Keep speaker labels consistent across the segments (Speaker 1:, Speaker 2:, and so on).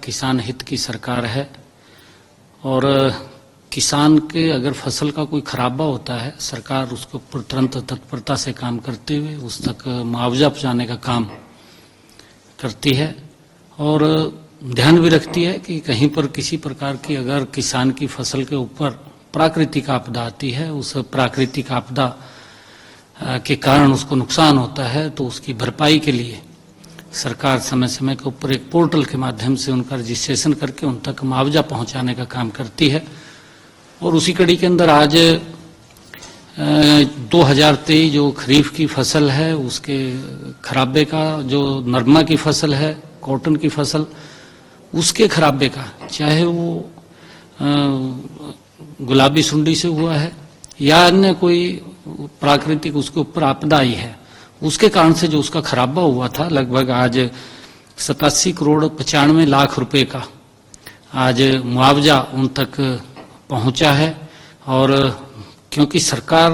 Speaker 1: किसान हित की सरकार है और किसान के अगर फसल का कोई खराबा होता है, सरकार उसके ऊपर तुरंत तत्परता से काम करते हुए उस तक मुआवजा पहुंचाने का काम करती है और ध्यान भी रखती है कि कहीं पर किसी प्रकार की अगर किसान की फसल के ऊपर प्राकृतिक आपदा आती है, उस प्राकृतिक आपदा के कारण उसको नुकसान होता है तो उसकी भरपाई के लिए सरकार समय समय के ऊपर एक पोर्टल के माध्यम से उनका रजिस्ट्रेशन करके उन तक मुआवजा पहुंचाने का काम करती है। और उसी कड़ी के अंदर आज 2023 जो खरीफ की फसल है उसके खराबे का, जो नरमा की फसल है, कॉटन की फसल, उसके खराबे का, चाहे वो गुलाबी सुंडी से हुआ है या अन्य कोई प्राकृतिक उसके ऊपर आपदा आई है, उसके कारण से जो उसका खराबा हुआ था, लगभग आज 87 करोड़ 95 लाख रुपए का आज मुआवजा उन तक पहुंचा है। और क्योंकि सरकार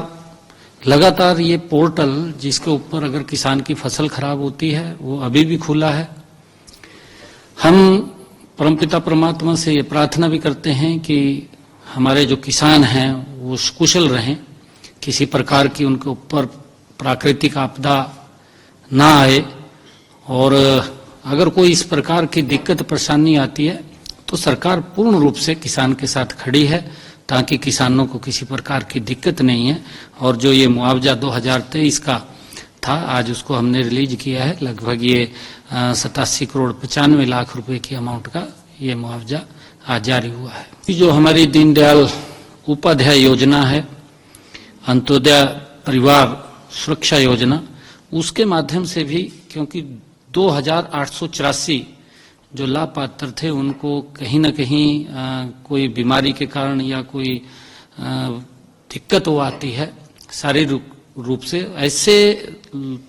Speaker 1: लगातार ये पोर्टल जिसके ऊपर अगर किसान की फसल खराब होती है वो अभी भी खुला है। हम परमपिता परमात्मा से ये प्रार्थना भी करते हैं कि हमारे जो किसान हैं वो कुशल रहें, किसी प्रकार की उनके ऊपर प्राकृतिक आपदा ना आए और अगर कोई इस प्रकार की दिक्कत परेशानी आती है तो सरकार पूर्ण रूप से किसान के साथ खड़ी है ताकि किसानों को किसी प्रकार की दिक्कत नहीं है। और जो ये मुआवजा 2023 का था आज उसको हमने रिलीज किया है, लगभग ये 87 करोड़ 95 लाख रुपए की अमाउंट का ये मुआवजा आज जारी हुआ है। जो हमारी दीनदयाल उपाध्याय योजना है, अंत्योदय परिवार सुरक्षा योजना, उसके माध्यम से भी क्योंकि 2884 जो लाभपात्र थे उनको कहीं न कहीं कोई बीमारी के कारण या कोई दिक्कत वो आती है शारीरिक रूप से, ऐसे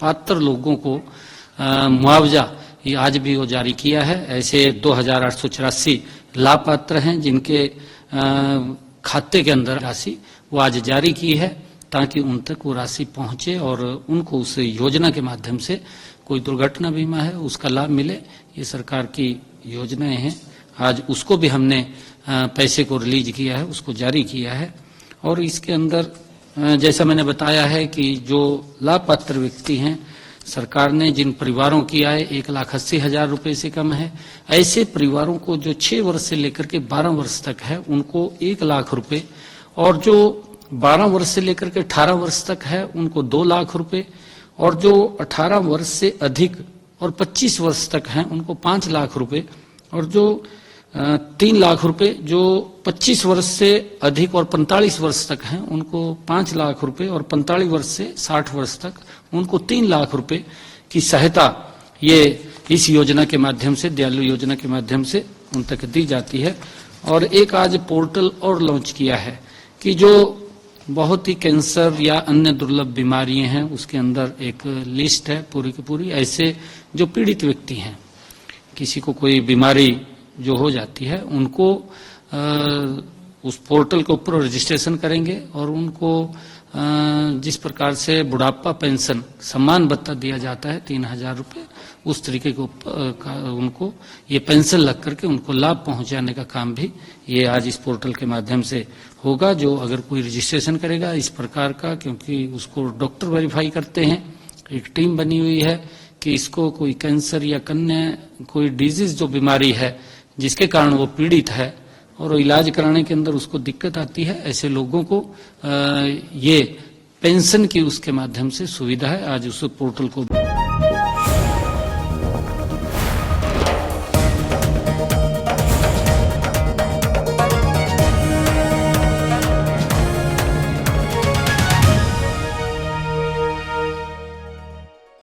Speaker 1: पात्र लोगों को मुआवजा ये आज भी वो जारी किया है। ऐसे 2884 लाभपात्र हैं जिनके खाते के अंदर राशि वो आज जारी की है ताकि उन तक वो राशि पहुंचे और उनको उस योजना के माध्यम से कोई दुर्घटना बीमा है उसका लाभ मिले। ये सरकार की योजनाएं हैं, आज उसको भी हमने पैसे को रिलीज किया है, उसको जारी किया है। और इसके अंदर जैसा मैंने बताया है कि जो लाभपात्र व्यक्ति हैं, सरकार ने जिन परिवारों की आय 1,80,000 रुपए से कम है, ऐसे परिवारों को जो 6 वर्ष से लेकर के 12 वर्ष तक है उनको 1 लाख रुपए, और जो 12 वर्ष से लेकर के 18 वर्ष तक है उनको 2 लाख रुपए, और जो 18 वर्ष से अधिक और 25 वर्ष तक हैं उनको 5 लाख रुपए, और जो 3 लाख रुपए जो 25 वर्ष से अधिक और 45 वर्ष तक हैं उनको 5 लाख रुपए, और 45 वर्ष से 60 वर्ष तक उनको 3 लाख रुपए की सहायता ये इस योजना के माध्यम से, दयालु योजना के माध्यम से उन तक दी जाती है। और एक आज पोर्टल और लॉन्च किया है कि जो बहुत ही कैंसर या अन्य दुर्लभ बीमारियां हैं उसके अंदर एक लिस्ट है पूरी की पूरी, ऐसे जो पीड़ित व्यक्ति हैं, किसी को कोई बीमारी जो हो जाती है उनको उस पोर्टल के ऊपर रजिस्ट्रेशन करेंगे और उनको जिस प्रकार से बुढ़ापा पेंशन सम्मान भत्ता दिया जाता है 3,000 रुपये, उस तरीके का उनको ये पेंशन लग करके उनको लाभ पहुंचाने का काम भी ये आज इस पोर्टल के माध्यम से होगा। जो अगर कोई रजिस्ट्रेशन करेगा इस प्रकार का, क्योंकि उसको डॉक्टर वेरीफाई करते हैं, एक टीम बनी हुई है कि इसको कोई कैंसर या अन्य कोई डिजीज जो बीमारी है जिसके कारण वो पीड़ित है और इलाज कराने के अंदर उसको दिक्कत आती है, ऐसे लोगों को ये पेंशन की उसके माध्यम से सुविधा है। आज उस पोर्टल को